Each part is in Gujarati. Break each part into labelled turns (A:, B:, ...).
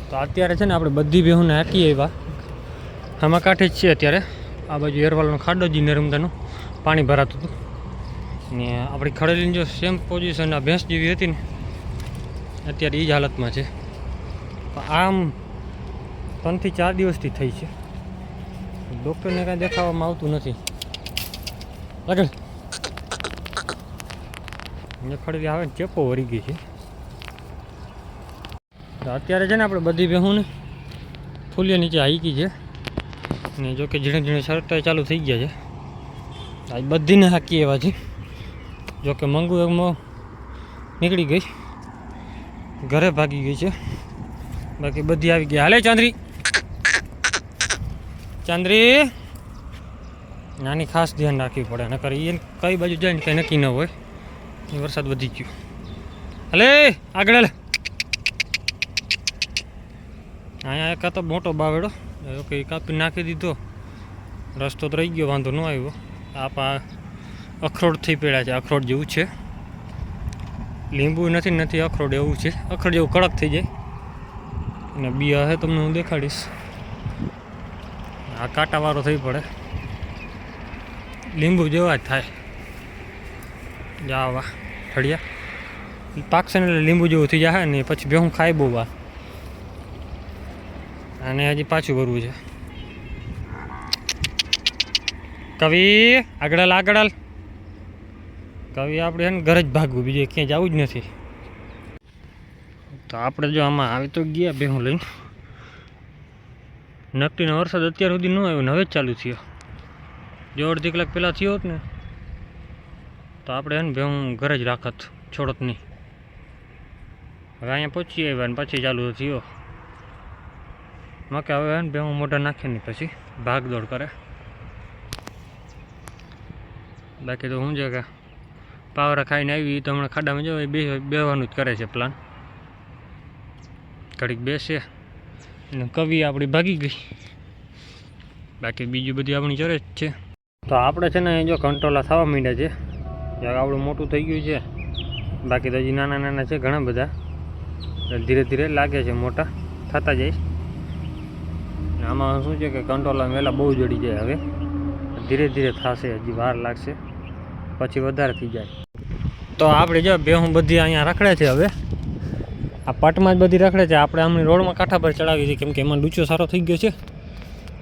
A: તો અત્યારે છે ને આપણે બધી બેહુને હાંકી આવ્યા. આમાં કાંઠે જ છે અત્યારે. આ બાજુ એરવાલનો ખાડો જ નર્મદાનું પાણી ભરાતું હતું ને આપણી ખડેલીની જો સેમ પોઝિશન આ ભેંસ જેવી હતી ને અત્યારે એ જ હાલતમાં છે. આમ 3 થી 4 દિવસથી થઈ છે. ડૉક્ટરને કાંઈ દેખાવામાં આવતું નથી. આગળ ખડેલી આવે ને ચેપો વળી ગઈ છે. તો અત્યારે છે ને આપણે બધી બેહુને ફૂલિયા નીચે હાઈકી છે ને જો કે ઝીણે ઝીણે સરતા ચાલુ થઈ ગયા છે. આ બધીને હાકી એવા છે. જો કે મંગુ એમાં નીકળી ગઈ, ઘરે ભાગી ગઈ છે. બાકી બધી આવી ગઈ. હાલે ચાંદરી, ચાંદરી નાની ખાસ ધ્યાન રાખવી પડે, નકર એ કઈ બાજુ જાય ને કંઈ નક્કી ન હોય. વરસાદ વધી ગયો. હલે આગળ હાલે. અહીંયા એક તો મોટો બાવેડો કે કાપી નાખી દીધો. રસ્તો તો રહી ગયો, વાંધો ન આવ્યો. આપા અખરોટ થઈ પડ્યા છે, અખરોટ જેવું છે. લીંબુ નથી અખરોટ એવું છે. અખરોટ જેવું કડક થઈ જાય અને બી હે તમને હું દેખાડીશ. આ કાંટાવાળો થઈ પડે, લીંબુ જેવા જ થાય. જાવા ઠળિયા પાકશે ને એટલે લીંબુ જેવું થઈ જાય ને પછી ભેહું ખાય બહુ વાર. અને હજી પાછું ભરવું છે. કવિ આગળ હાલ. કવિ આપણે છે ને ઘરે જ ભાગવું, બીજે ક્યાંય જવું જ નથી. તો આપણે જો આમાં આવી તો ગયા ભેહું લઈને. નકટીનો વરસાદ અત્યાર સુધી ન આવ્યો ને હવે જ ચાલુ થયો. જો અડધી કલાક પહેલાં થયો હોત ને તો આપણે એને ભેહું ઘરે જ રાખત, છોડત નહીં. હવે અહીંયા પહોંચી આવ્યા ને પછી ચાલુ થયો. મકે હવે એને ભેહું મોઢા નાખે નહીં પછી ભાગદોડ કરે. બાકી તો હું છે કે પાવરા ખાઈને આવી તો હમણાં ખાડામાં જો બેવાનું જ કરે છે પ્લાન. ઘડીક બેસે અને કવિ આપણી ભાગી ગઈ. બાકી બીજું બધી આપણી ચરે જ છે. તો આપણે છે ને જો કંટ્રોલા થવા માંડ્યા છે. જ્યાં આપણું મોટું થઈ ગયું છે. બાકી તો હજી નાના છે ઘણા બધા. ધીરે ધીરે લાગે છે મોટા થતા જાય. આમાં શું છે કે કંટ્રોલા વહેલા બહુ જડી જાય. હવે ધીરે ધીરે થશે, હજી વાર લાગશે, પછી વધારે થઈ જાય. તો આપણે જો ભેહું બધી અહીંયા રખડે છે. હવે આ પટમાં જ બધી રખડે છે. આપણે આમની રોડમાં કાંઠા પર ચડાવી છે કેમ કે એમાં ડૂચો સારો થઈ ગયો છે.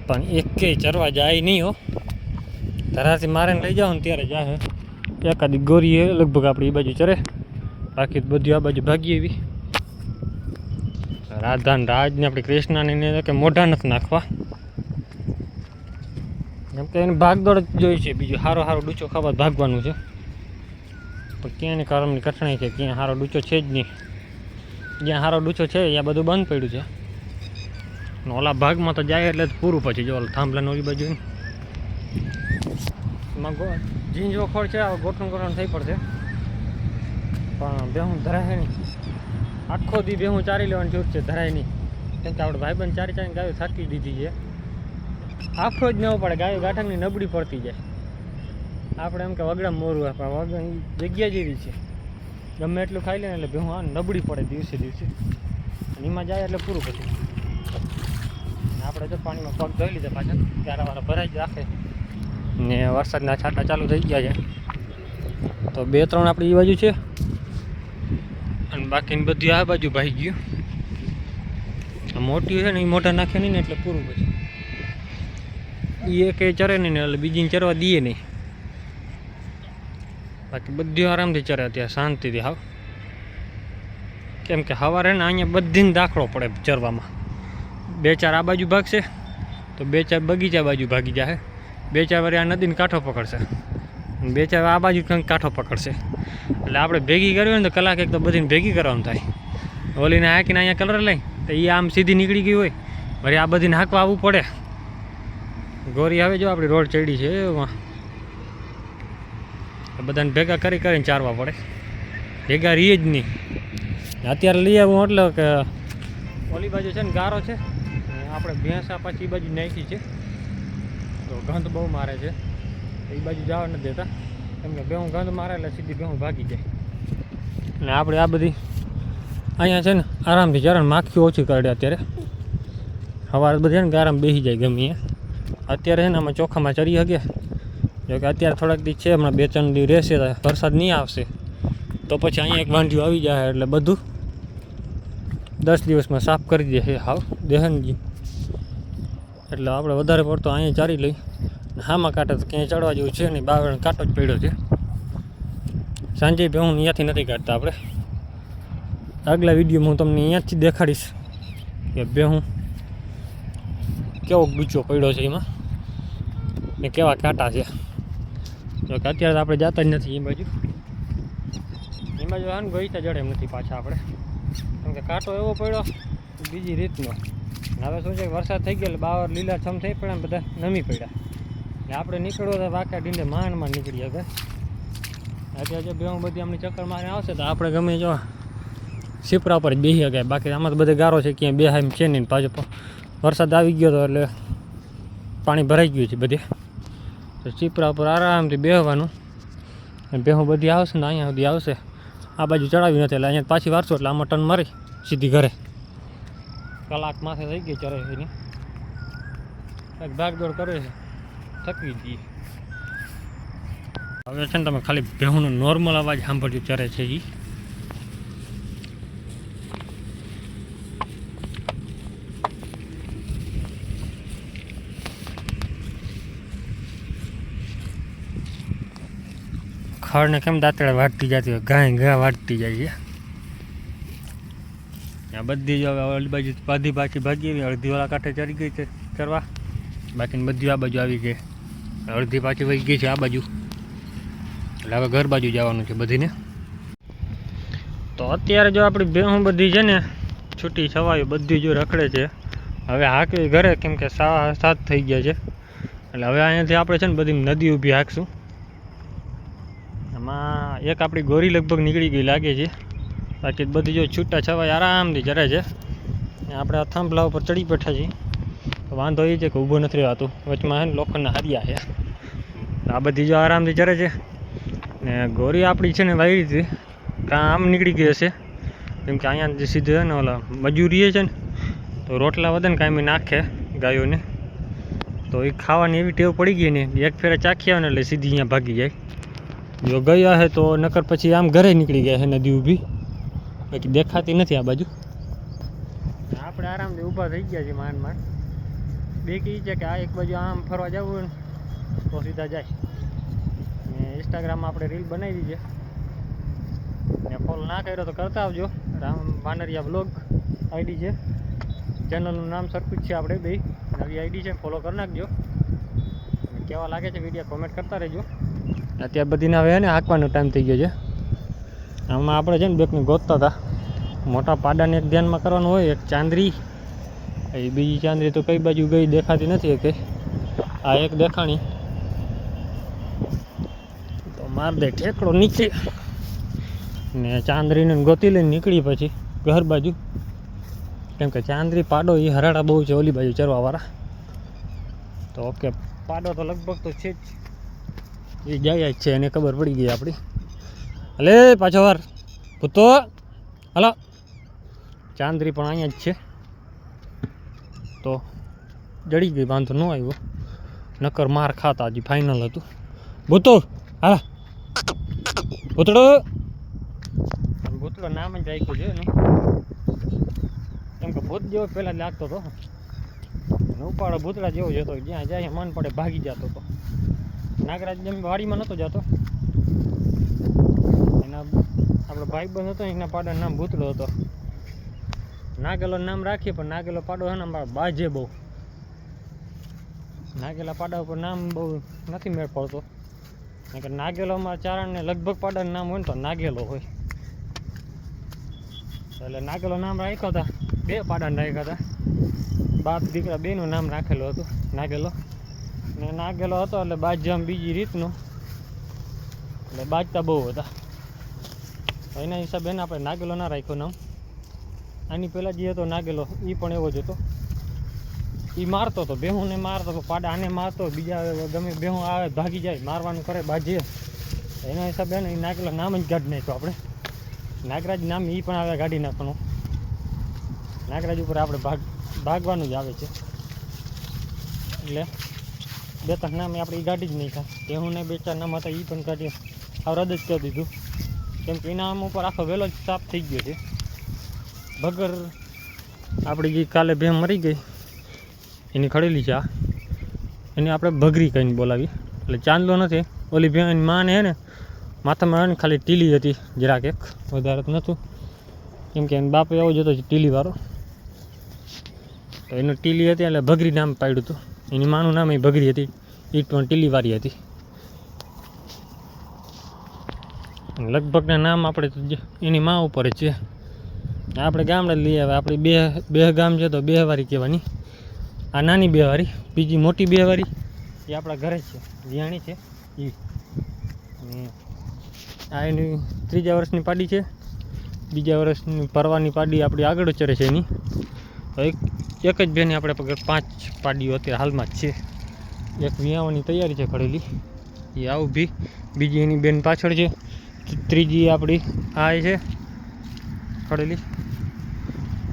A: પણ એકેય ચરવા જાય નહીં હો. ધરાથી મારે લઈ જાઓ ને ત્યારે જાય. એકાદી ગોરી એ લગભગ આપણે એ બાજુ ચરે, બાકી બધી આ બાજુ ભાગી એવી. રાધાન રાજને આપણી કૃષ્ણાની કે મોઢા નથી નાખવા, કેમ કે એને ભાગદોડ જ જોઈ છે. બીજું સારો ડૂચો ખાવા ભાગવાનું છે. પણ ક્યાંની કારણની કઠણાઈ છે, ક્યાં સારો ડૂચો છે જ નહીં. જ્યાં સારો ડૂચો છે ત્યાં બધું બંધ પડ્યું છે. ઓલા ભાગમાં તો જાય એટલે પૂરું. પછી જો થાંભલાની ઓલી બાજુ એમાં ઝીંઝો ખોળ છે, ગોઠણ થઈ પડશે. પણ ભેહું ધરાય નહીં. આખો દી ભેહું ચારી લેવાની જરૂર છે, ધરાય નહીં. કેમ કે આપણે ભાઈબંધ ચારી ગાયો થાકી દીધી છે. આખો જ ન પડે, ગાયો ગાંઠકની નબળી પડતી જાય. આપણે એમ કે વગડા મોરું વગડા જગ્યા જેવી છે, ગમે એટલું ખાઈ લે ને એટલે ભેહું આ નબળી પડે દિવસે દિવસે. એમાં જાય એટલે પૂરું. પછી આપણે જો પાણીમાં પગ ધોઈ લીધા પાછા, ત્યારે વાળા ભરાઈ જ રાખે ને. વરસાદના છાંટા ચાલુ થઈ ગયા છે. તો 2-3 આપણી એ બાજુ છે અને બાકીની બધી આ બાજુ ભાઈ ગયું. મોટી છે ને એ મોટા નાખે નહીં ને એટલે પૂરું. પછી એ કંઈ ચરે નહીં ને એટલે બીજીને ચરવા દઈએ નહીં. બાકી બધી આરામથી ચરે અત્યારે શાંતિથી. હાવ કેમ કે સવારે ને અહીંયા બધીને દાખલો પડે ચરવામાં. 2-4 આ બાજુ ભાગશે તો 2-4 બગીચા બાજુ ભાગી જાય. 2-4 વાર આ નદીને કાંઠો પકડશે, 2-4 આ બાજુ કંઈક કાંઠો પકડશે. એટલે આપણે ભેગી કરવી હોય ને તો કલાક એક તો બધીને ભેગી કરવાનું થાય. ઓલીને હાંકીને અહીંયા કલર લઈ તો એ આમ સીધી નીકળી ગઈ હોય, વળી આ બધીને હાંકવા આવવું પડે. ગોરી આવે જો આપણી રોડ ચડી છે એમાં બધાને ભેગા કરીને ચારવા પડે. ભેગા રહીએ જ નહીં. અત્યારે લઈ આવું એટલે કે ઓલી બાજુ છે ને ગારો છે, આપણે ભેંસા પાછી એ બાજુ નાખી છે તો ગંધ બહુ મારે છે. એ બાજુ જવા નથી દેતા કેમ કે ભેહું ગંધ મારે એટલે સીધી ભેહું ભાગી જાય. અને આપણે આ બધી અહીંયા છે ને આરામથી ચરણ માખીઓ ઓછી કરડે અત્યારે સવારે બધે ને આરામ બેસી જાય ગમે અત્યારે છે ને આમાં ચોખામાં ચડી શકે જોકે અત્યારે થોડાક દી છે હમણાં 2-3 દી રહેશે વરસાદ નહીં આવશે તો પછી અહીંયા એક વાંઢિયું આવી જાય એટલે બધું 10 દિવસમાં સાફ કરી દે હાવ દેહનજી એટલે આપણે વધારે પડતો અહીંયા ચારી લઈ હામાં કાંટે તો ક્યાંય ચડવા જેવું છે નહીં બાવળ કાંટો જ પડ્યો છે સાંજે ભેહું અહીંયાથી નથી કાઢતા આપણે આગલા વિડીયોમાં હું તમને અહીંયાથી દેખાડીશ કે ભેહું કેવો ગુચ્ચો પડ્યો છે એમાં ને કેવા કાંટા છે જોકે અત્યારે તો આપણે જતા જ નથી એ બાજુ હા ને ગઈતા જડે એમ નથી પાછા આપણે કેમ કે કાંટો એવો પડ્યો બીજી રીતનો હવે શું છે વરસાદ થઈ ગયો એટલે બાવર લીલાછમ થઈ પડ્યા બધા નમી પડ્યા એટલે આપણે નીકળ્યો તો વાંકા ડીંડે માંડમાં નીકળી હવે અત્યારે જો ભેહું બધી આમની ચક્કર મારે આવશે તો આપણે ગમે જો સીપરા પર જ બેસી ગયા બાકી આમાં તો બધે ગારો છે ક્યાંય બેહાય એમ છે નહીં પાછો વરસાદ આવી ગયો હતો એટલે પાણી ભરાઈ ગયું છે બધે તો સીપરા પર આરામથી બેસવાનું ભેહું બધી આવશે ને અહીંયા સુધી આવશે આ બાજુ ચડાવી નથી એટલે અહીંયા પાછી વારશું એટલે આમાં ટન મારી સીધી ઘરે કલાક માથે થઈ ગઈ ચરે એની કંઈક ભાગદોડ કરે છે થકવી જઈએ હવે છે ને તમે ખાલી ભેહુંનો નોર્મલ અવાજ સાંભળ્યું ચરે છે એ ખડને કેમ દાંતડા વાટતી જતી હોય ઘા વાટતી જાય છે આ બધી જો ઓલી બાજુ પાધી પાછી ભાગી એવી અડધી વાળા કાંઠે ચડી ગઈ છે કરવા બાકીની બધી આ બાજુ આવી ગઈ અડધી પાછી વહી ગઈ છે આ બાજુ એટલે હવે ઘર બાજુ જવાનું છે બધીને તો અત્યારે જો આપણી ભેહું બધી છે ને છૂટી છવાયું બધી જો રખડે છે હવે હાંકવી ઘરે કેમ કે 7 થઈ ગયા છે એટલે હવે અહીંયાથી આપણે છે ને બધી નદી ઊભી હાંકશું આમાં એક આપણી ગોરી લગભગ નીકળી ગઈ લાગે છે બાકી બધી જો છૂટા છવાય આરામથી ચરે છે આપણે આ થાંભલા ઉપર ચડી બેઠા છીએ વાંધો એ છે કે ઊભો નથી રહેવાતું વચમાં છે ને લોખંડના હારિયા છે આ બધી જો આરામથી ચરે છે ને ગોરી આપણી છે ને વાયરી હતી કાં આમ નીકળી ગઈ હશે કેમ કે અહીંયા સીધું ને ઓલા મજૂરીએ છે ને તો રોટલા વધે ને કાંઈ નાખે ગાયોને તો એ ખાવાની એવી ટેવ પડી ગઈ ને એક ફેરે ચાખી આવે ને એટલે સીધી અહીંયા ભાગી જાય જો ગયા હે તો નકર પછી આમ ઘરે નીકળી ગયા છે નદી ઊભી બાકી દેખાતી નથી આ બાજુ આપણે આરામથી ઊભા થઈ ગયા છીએ માંડ બે કહી છે કે આ એક બાજુ આમ ફરવા જવું હોય ને તો સીધા જાય ને ઇન્સ્ટાગ્રામમાં આપણે રીલ બનાવી છે ને ફોલો ના કર્યો તો કરતા આવજો રામ વાનરિયા બ્લોગ આઈડી છે ચેનલનું નામ સરખું જ છે આપણે બે નવી આઈડી છે ફોલો કરી નાખજો કેવા લાગે છે વિડીયો કોમેન્ટ કરતા રહેજો અત્યારે બધીને હવે ને હાંકવાનો ટાઈમ થઈ ગયો છે આમાં આપણે છે ને બેકને ગોતતા હતા મોટા પાડાને એક ધ્યાનમાં કરવાનું હોય એક ચાંદરી એ બીજી ચાંદરી તો કઈ બાજુ ગઈ દેખાતી નથી કે આ એક દેખાણી તો માર દે ઠેકડો નીચે ને ચાંદરીને ગોતી લઈને નીકળી પછી ઘર બાજુ કેમ કે ચાંદરી પાડો એ હરાડા બહુ છે ઓલી બાજુ ચરવાવાળા તો ઓકે પાડો તો લગભગ તો છે જ એ જાય જ છે એને ખબર પડી ગઈ આપણી અલે પાછો વાર ભૂતો હલો ચાંદરી પણ અહીંયા જ છે તો જડી ગઈ વાંધો ન આવ્યો નકર માર ખાતા હજી ફાઇનલ હતું ભૂતો હા ભૂતળો નામ જ રાખ્યું છે એનું કેમ કે ભૂત જેવો પહેલાં જ લાગતો હતો ઉપાડો ભૂતળા જેવો જતો જ્યાં જાય મન પડે ભાગી જતો હતો નાગરાજ જેમ વાડીમાં નહોતો જતો એના આપણો ભાઈબંધ હતો એના પાડાનું નામ ભૂતળો હતો નાગેલો નામ રાખીએ પણ નાગેલો પાડો છે ને અમારા બાજે બહુ નાગેલા પાડા ઉપર નામ બહુ નથી મેળ પડતો કારણ કે નાગેલો અમારા ચારણને લગભગ પાડાનું નામ હોય ને તો નાગેલો હોય એટલે નાગેલો નામ રાખ્યો હતા 2 પાડાને રાખ્યા હતા બાપ દીકરા બેનું નામ રાખેલું હતું નાગેલો ને નાગેલો હતો એટલે બાજજામ બીજી રીતનો એટલે બાજતા બહુ હતા એના હિસાબે એને આપણે નાગેલો ના રાખ્યો નામ આની પહેલાં જે હતો નાગેલો એ પણ એવો જ હતો એ મારતો હતો બેહુંને મારતો હતો પાડા આને મારતો બીજા ગમે બેહું આવે ભાગી જાય મારવાનું કરે બાજીએ એના હિસાબે ને એ નાગેલો નામ જ કાઢી નાખ્યો આપણે નાગરાજ નામ એ પણ આવે કાઢી નાખવાનું નાગરાજ ઉપર આપણે ભાગવાનું જ આવે છે. એટલે 2-3 નામે આપણે એ ગાડી જ નહીં થાય. હું ને 2-4 નામ હતા એ પણ કાઢીએ આ રદ જ કરી દીધું, કેમ કે એના આમ ઉપર આખો વેલો જ સાફ થઈ ગયો છે. વગર આપણી જે કાલે ભેમ મરી ગઈ એની ખડેલી છે, એની આપણે બગરી કહીને બોલાવી. એટલે ચાંદલો નથી, ઓલી ભેમ માને હે ને માથામાં આવે ને ખાલી ટીલી હતી જરાક, એક વધારે તો નહોતું, કેમ કે એનો બાપ એવો જ હતો ટીલીવાળો. તો એનો ટીલી હતી એટલે બગરી નામ પાડ્યું હતું. એની માનું નામ એ બગરી હતી, એ પણ ટીલીવાળી હતી. લગભગના નામ આપણે તો એની માં ઉપર જ છે. આપણે ગામડે લઈ આવે, આપણી બે ગામ છે તો બેહવારી કહેવાની. આ નાની બેહવારી, બીજી મોટી બેહવારી એ આપણા ઘરે જ છે, વિયાણી છે એ. આ એની 3જા વર્ષની પાડી છે. 2જા વર્ષની પરવાની પાડી આપણી આગળ ચરે છે એની. એક જ બેની આપણે પગર 5 પાડીઓ અત્યારે હાલમાં જ છે. એક વિયાવાની તૈયારી છે ખડેલી, એ આવું ભી. બીજી એની બેન પાછળ છે. 3જી આપણી આ છે ખડેલી,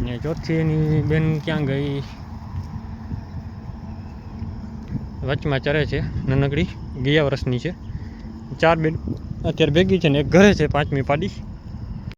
A: ને 4થી એની બેન ક્યાં ગઈ, વચમાં ચરે છે નાનકડી, ગયા વર્ષની છે. 4 બેન અત્યારે ભેગી છે ને એક ઘરે છે 5મી પાડી.